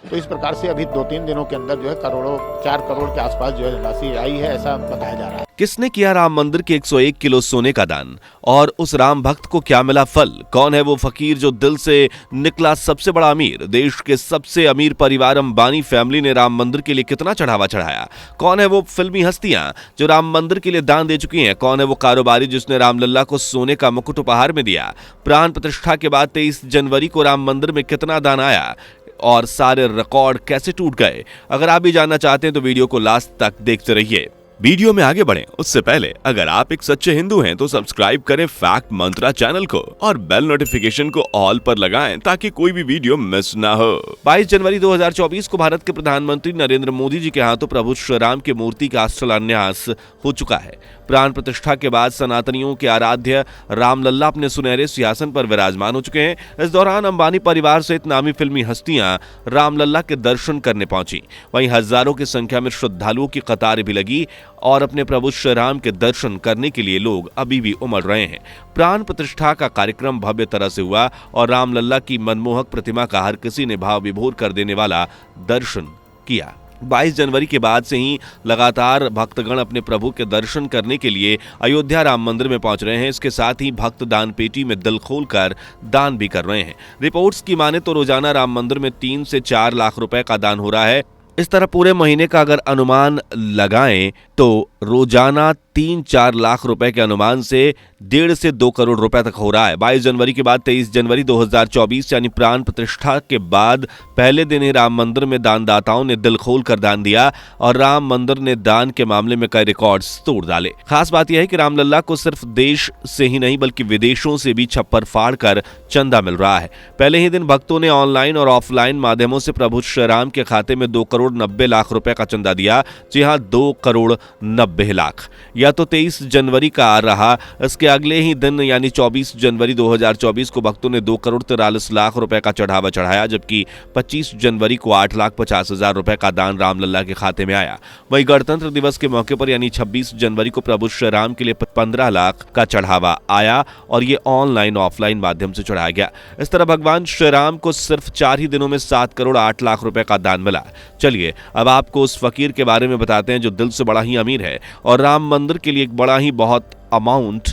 तो इस प्रकार से अभी 2-3 दिनों के अंदर जो है 4 करोड़ के आसपास जो है राशि आई है, ऐसा बताया जा रहा है। किसने किया राम मंदिर के 101 किलो सोने का दान और उस राम भक्त को क्या मिला फल? कौन है वो फकीर जो दिल से निकला सबसे बड़ा अमीर? देश के सबसे अमीर परिवार अंबानी फैमिली ने राम मंदिर के लिए कितना चढ़ावा चढ़ाया? कौन है वो फिल्मी हस्तियां जो राम मंदिर के लिए दान दे चुकी हैं? कौन है वो कारोबारी जिसने रामलल्ला को सोने का मुकुट उपहार में दिया? प्राण प्रतिष्ठा के बाद 23 जनवरी को राम मंदिर में कितना दान आया और सारे रिकॉर्ड कैसे टूट गए? अगर आप भी जानना चाहते हैं तो वीडियो को लास्ट तक देखते रहिए। वीडियो में आगे बढ़ें उससे पहले अगर आप एक सच्चे हिंदू हैं तो सब्सक्राइब करें फैक्ट मंत्रा चैनल को और बेल नोटिफिकेशन को ऑल पर लगाएं ताकि कोई भी वीडियो मिस ना हो। 22 जनवरी 2024 को भारत के प्रधानमंत्री नरेंद्र मोदी जी के हाथों प्रभु श्री राम की मूर्ति का शिलान्यास हो चुका है। प्राण प्रतिष्ठा के बाद सनातनियों के आराध्य रामलल्ला अपने सुनहरे सिंहासन पर विराजमान हो चुके हैं। इस दौरान अंबानी परिवार सहित नामी फिल्मी हस्तियां रामलल्ला के दर्शन करने पहुंची। वहीं हजारों की संख्या में श्रद्धालुओं की कतार भी लगी और अपने प्रभु श्री राम के दर्शन करने के लिए लोग अभी भी उमड़ रहे हैं। प्राण प्रतिष्ठा का कार्यक्रम भव्य तरह से हुआ और रामलल्ला की मनमोहक प्रतिमा का हर किसी ने भाव विभोर कर देने वाला दर्शन किया। 22 जनवरी के बाद से ही लगातार भक्तगण अपने प्रभु के दर्शन करने के लिए अयोध्या राम मंदिर में पहुंच रहे हैं। इसके साथ ही भक्त दान पेटी में दिल खोलकर दान भी कर रहे हैं। रिपोर्ट्स की माने तो रोजाना राम मंदिर में 3 से 4 लाख रुपए का दान हो रहा है। इस तरह पूरे महीने का अगर अनुमान लगाएं तो रोजाना 3-4 लाख रुपए के अनुमान से 1.5 से 2 करोड़ रुपए तक हो रहा है। 22 जनवरी के बाद 23 जनवरी 2024 यानी प्राण प्रतिष्ठा के बाद पहले दिन ही राम मंदिर में दानदाताओं ने दिल खोल कर दान दिया और राम मंदिर ने दान के मामले में कई रिकॉर्ड्स तोड़ डाले। खास बात यह है कि रामलल्ला को सिर्फ देश से ही नहीं बल्कि विदेशों से भी छप्पर फाड़ कर चंदा मिल रहा है। पहले ही दिन भक्तों ने ऑनलाइन और ऑफलाइन माध्यमों से प्रभु श्री राम के खाते में 2 करोड़ 90 लाख रुपए का चंदा दिया। जी हां, 2 करोड़ 90 लाख। या तो 23 जनवरी का आ रहा, इसके अगले ही दिन यानी 24 जनवरी 2024 को भक्तों ने 2 करोड़ 43 लाख रुपए का चढ़ावा चढ़ाया, जबकि 25 जनवरी को 8,50,000 रुपए का दान रामलल्ला के खाते में आया। वहीं गणतंत्र दिवस के मौके पर यानी 26 जनवरी को प्रभु श्री राम के लिए 15 लाख का चढ़ावा आया और ये ऑनलाइन ऑफलाइन माध्यम से चढ़ाया गया। इस तरह भगवान श्री राम को सिर्फ 4 ही दिनों में 7 करोड़ 8 लाख रुपए का दान मिला। चलिए अब आपको उस फकीर के बारे में बताते हैं जो दिल से बड़ा ही अमीर है और राम मंदिर के लिए एक बड़ा ही बहुत अमाउंट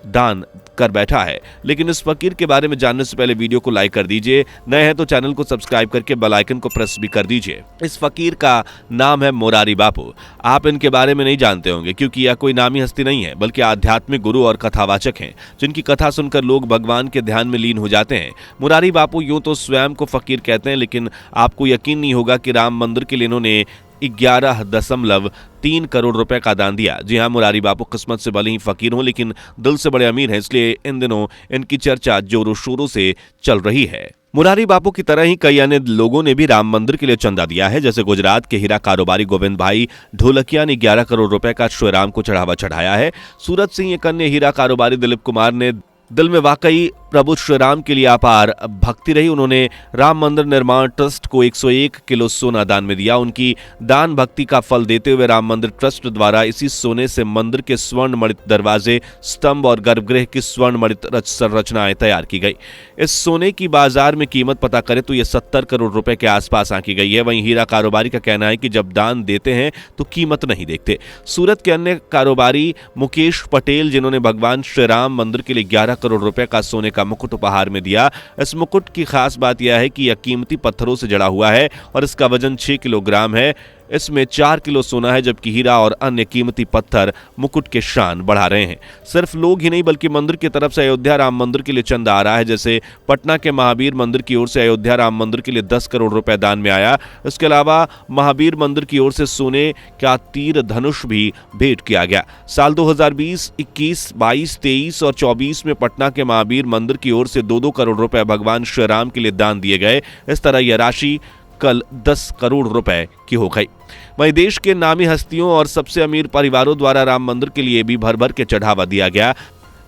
दान कर बैठा है। लेकिन इस फकीर के बारे में जानने से पहले वीडियो को लाइक कर दीजिए, नए हैं तो चैनल को सब्सक्राइब करके बेल आइकन को प्रेस भी कर दीजिए। इस फकीर का नाम है मोरारी बापू। आप इनके बारे में नहीं जानते होंगे क्योंकि यह कोई नामी हस्ती नहीं है बल्कि आध्यात्मिक गुरु और कथावाचक हैं जिनकी कथा सुनकर लोग भगवान के ध्यान में लीन हो जाते हैं। मोरारी बापू यूं तो स्वयं को फकीर कहते हैं, लेकिन आपको यकीन नहीं होगा कि राम मंदिर के लिए इन्होंने 11.3 करोड़ रुपए का दान दिया। जी हां, मुरारी बापू किस्मत से भले ही फकीर हों लेकिन दिल से बड़े अमीर हैं, इसलिए इन दिनों इनकी चर्चा जोरों शोरों से चल रही है। मुरारी बापू की तरह ही कई अन्य लोगों ने भी राम मंदिर के लिए चंदा दिया है। जैसे गुजरात के हीरा कारोबारी गोविंद भाई ढोलकिया ने 11 करोड़ रुपए का श्री राम को चढ़ावा चढ़ाया है। सूरत से एक अन्य हीरा कारोबारी दिलीप कुमार ने दिल में वाकई प्रभु श्री राम के लिए अपार भक्ति रही। उन्होंने राम मंदिर निर्माण ट्रस्ट को 101 किलो सोना दान में दिया। उनकी दान भक्ति का फल देते हुए राम मंदिर ट्रस्ट द्वारा इसी सोने से मंदिर के स्वर्ण मणित दरवाजे, स्तंभ और गर्भगृह की स्वर्ण मणित संरचनाएं तैयार की गई। इस सोने की बाजार में कीमत पता करें तो यह 70 करोड़ रुपए के आसपास आंकी गई है। वहीं हीरा कारोबारी का कहना है कि जब दान देते हैं तो कीमत नहीं देखते। सूरत के अन्य कारोबारी मुकेश पटेल, जिन्होंने भगवान श्री राम मंदिर के लिए 11 करोड़ रुपए का सोने का मुकुट उपहार में दिया। इस मुकुट की खास बात यह है कि यह कीमती पत्थरों से जड़ा हुआ है और इसका वजन 6 किलोग्राम है। इसमें 4 किलो सोना है, जबकि हीरा और अन्य कीमती पत्थर मुकुट के शान बढ़ा रहे हैं। सिर्फ लोग ही नहीं बल्कि मंदिर की तरफ से अयोध्या राम मंदिर के लिए चंदा आ रहा है। जैसे पटना के महावीर मंदिर की ओर से अयोध्या राम मंदिर के लिए 10 करोड़ रुपए दान में आया। इसके अलावा महावीर मंदिर की ओर से सोने का तीर धनुष भी भेंट किया गया। साल 2020, 21, 22, 23 और 24 में पटना के महावीर मंदिर की ओर से 2-2 करोड़ रुपए भगवान श्री राम के लिए दान दिए गए। इस तरह यह राशि कल 10 करोड़ रुपए की हो गई। वहीं देश के नामी हस्तियों और सबसे अमीर परिवारों द्वारा राम मंदिर के लिए भी भर भर के चढ़ावा दिया गया।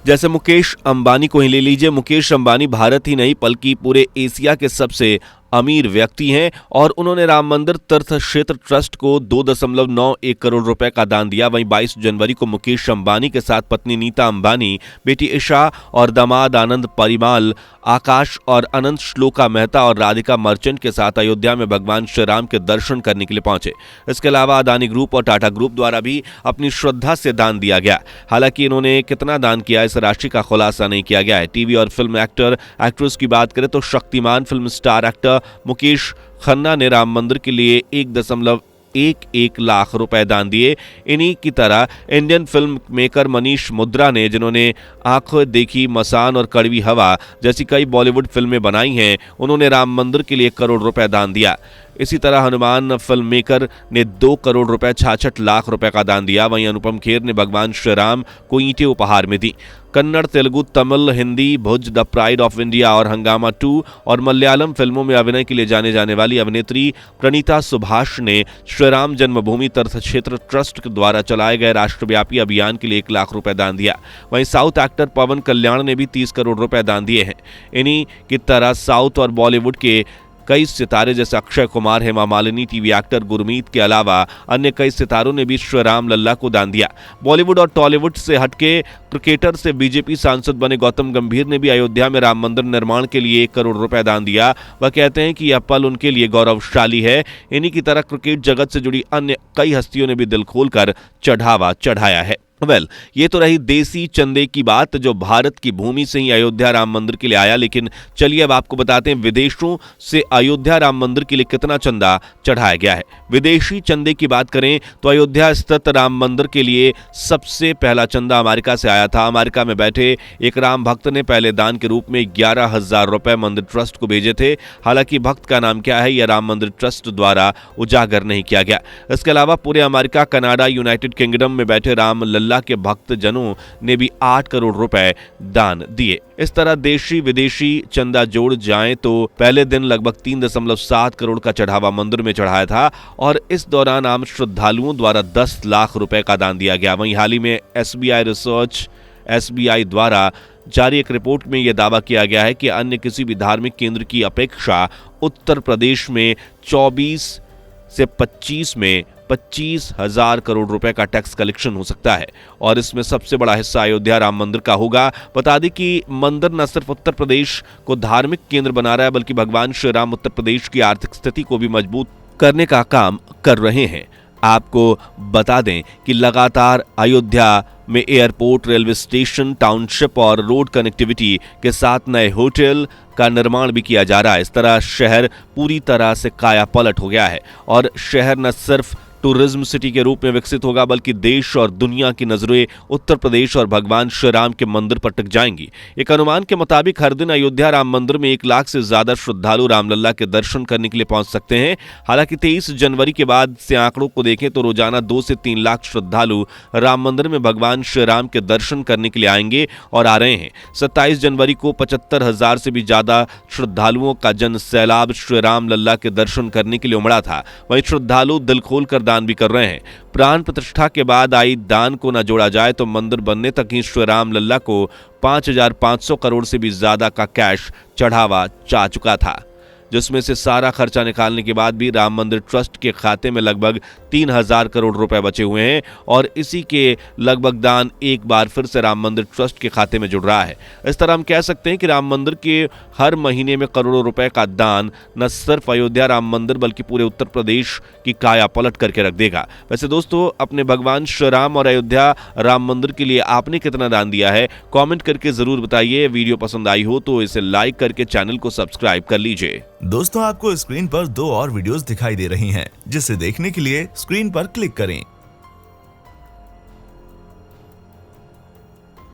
जैसे मुकेश अंबानी को ही ले लीजिए। मुकेश अंबानी भारत ही नहीं बल्कि पूरे एशिया के सबसे अमीर व्यक्ति हैं और उन्होंने राम मंदिर तीर्थ क्षेत्र ट्रस्ट को 2.91 करोड़ रुपए का दान दिया। वहीं 22 जनवरी को मुकेश अंबानी के साथ पत्नी नीता अंबानी, बेटी ईशा और दामाद आनंद परिमाल, आकाश और अनंत श्लोका मेहता और राधिका मर्चेंट के साथ अयोध्या में भगवान श्री राम के दर्शन करने के लिए पहुंचे। इसके अलावा अदानी ग्रुप और टाटा ग्रुप द्वारा भी अपनी श्रद्धा से दान दिया गया। हालांकि इन्होंने कितना दान किया इस राशि का खुलासा नहीं किया गया है। टीवी और फिल्म एक्टर एक्ट्रेस की बात करें तो Shaktimaan film star actor Mukesh Khanna ने राम मंदिर के लिए 1.11 लाख रुपए दान दिए। इन्हीं की तरह इंडियन फिल्म मेकर मनीष मुद्रा ने, जिन्होंने आंखों देखी, मसान और कड़वी हवा जैसी कई बॉलीवुड फिल्में बनाई हैं, उन्होंने राम मंदिर के लिए 1 करोड़ रुपए दान दिया। इसी तरह हनुमान फिल्म मेकर ने 2 करोड़ रुपए 66 लाख रुपए का दान दिया। वहीं अनुपम खेर ने भगवान श्री राम को ईंटें उपहार में दी। कन्नड़, तेलुगु, तमिल, हिंदी, भुज, द प्राइड ऑफ इंडिया और हंगामा 2 और मलयालम फिल्मों में अभिनय के लिए जाने जाने वाली अभिनेत्री प्रणीता सुभाष ने श्री राम जन्मभूमि तीर्थ क्षेत्र ट्रस्ट द्वारा चलाए गए राष्ट्रव्यापी अभियान के लिए 1 लाख रुपए दान दिया। वहीं साउथ एक्टर पवन कल्याण ने भी 30 करोड़ रुपए दान दिए हैं। इन्हीं की तरह साउथ और बॉलीवुड के कई सितारे जैसे अक्षय कुमार, हेमा मालिनी, टीवी एक्टर गुरमीत के अलावा अन्य कई सितारों ने भी श्री राम लल्ला को दान दिया। बॉलीवुड और टॉलीवुड से हटके क्रिकेटर से बीजेपी सांसद बने गौतम गंभीर ने भी अयोध्या में राम मंदिर निर्माण के लिए 1 करोड़ रुपए दान दिया। वह कहते हैं कि यह पल उनके लिए गौरवशाली है। इन्हीं की तरह क्रिकेट जगत से जुड़ी अन्य कई हस्तियों ने भी दिल खोलकर चढ़ावा चढ़ाया है। ये तो रही देसी चंदे की बात जो भारत की भूमि से ही अयोध्या राम मंदिर के लिए आया। लेकिन चलिए अब आपको बताते हैं विदेशों से अयोध्या राम मंदिर के लिए कितना चंदा चढ़ाया गया है। विदेशी चंदे की बात करें तो अयोध्या स्थित राम मंदिर के लिए सबसे पहला चंदा अमेरिका से आया था। अमेरिका में बैठे एक राम भक्त ने पहले दान के रूप में 11,000 रुपए मंदिर ट्रस्ट को भेजे थे। हालांकि भक्त का नाम क्या है यह राम मंदिर ट्रस्ट द्वारा उजागर नहीं किया गया। इसके अलावा पूरे अमेरिका, कनाडा, यूनाइटेड किंगडम में बैठे राम लल्ला के भक्त जनों ने भी 8 करोड़ रुपए दान दिए। इस तरह देशी विदेशी चंदा जोड़ जाएं तो पहले दिन लगभग 3.7 करोड़ का चढ़ावा मंदिर में चढ़ाया था और इस दौरान आम श्रद्धालुओं द्वारा 10 लाख रुपए का दान दिया गया। वहीं हाल ही में SBI द्वारा जारी एक रिपोर्ट में यह दावा किया गया है कि अन्य किसी भी धार्मिक केंद्र की अपेक्षा उत्तर प्रदेश में 24 से 25 में 25,000 करोड़ रुपए का टैक्स कलेक्शन हो सकता है और इसमें सबसे बड़ा हिस्सा अयोध्या राम मंदिर का होगा। बता दें कि मंदिर न सिर्फ उत्तर प्रदेश को धार्मिक केंद्र बना रहा है बल्कि भगवान श्री राम उत्तर प्रदेश की आर्थिक स्थिति को भी मजबूत करने का काम कर रहे हैं। आपको बता दें कि लगातार अयोध्या में एयरपोर्ट, रेलवे स्टेशन, टाउनशिप और रोड कनेक्टिविटी के साथ नए होटल का निर्माण भी किया जा रहा है। इस तरह शहर पूरी तरह से काया पलट हो गया है और शहर न सिर्फ टूरिज्म सिटी के रूप में विकसित होगा बल्कि देश और दुनिया की नजरें उत्तर प्रदेश और भगवान श्री राम के मंदिर पर टिक जाएंगी। एक अनुमान के मुताबिक हर दिन अयोध्या राम मंदिर में 1 लाख से ज्यादा श्रद्धालु रामलल्ला के दर्शन करने के लिए पहुंच सकते हैं। हालांकि 23 जनवरी के बाद से आंकड़ों को देखें तो रोजाना 2 से 3 लाख श्रद्धालु राम मंदिर में भगवान श्री राम के दर्शन करने के लिए आएंगे और आ रहे हैं। 27 जनवरी को 75,000 से भी ज्यादा श्रद्धालुओं का जन सैलाब श्री राम लल्ला के दर्शन करने के लिए उमड़ा था। वहीं श्रद्धालु दिल खोलकर दान भी कर रहे हैं। प्राण प्रतिष्ठा के बाद आई दान को न जोड़ा जाए तो मंदिर बनने तक ही श्री राम लल्ला को 5,500 करोड़ से भी ज्यादा का कैश चढ़ावा जा चुका था, जिसमें से सारा खर्चा निकालने के बाद भी राम मंदिर ट्रस्ट के खाते में लगभग 3,000 करोड़ रुपए बचे हुए हैं और इसी के लगभग दान एक बार फिर से राम मंदिर ट्रस्ट के खाते में जुड़ रहा है। इस तरह हम कह सकते हैं कि राम मंदिर के हर महीने में करोड़ों रुपए का दान न सिर्फ अयोध्या राम मंदिर बल्कि पूरे उत्तर प्रदेश की काया पलट करके रख देगा। वैसे दोस्तों, अपने भगवान श्री राम और अयोध्या राम मंदिर के लिए आपने कितना दान दिया है कॉमेंट करके जरूर बताइए। वीडियो पसंद आई हो तो इसे लाइक करके चैनल को सब्सक्राइब कर लीजिए। दोस्तों, आपको स्क्रीन पर 2 और वीडियोस दिखाई दे रही हैं, जिसे देखने के लिए स्क्रीन पर क्लिक करें।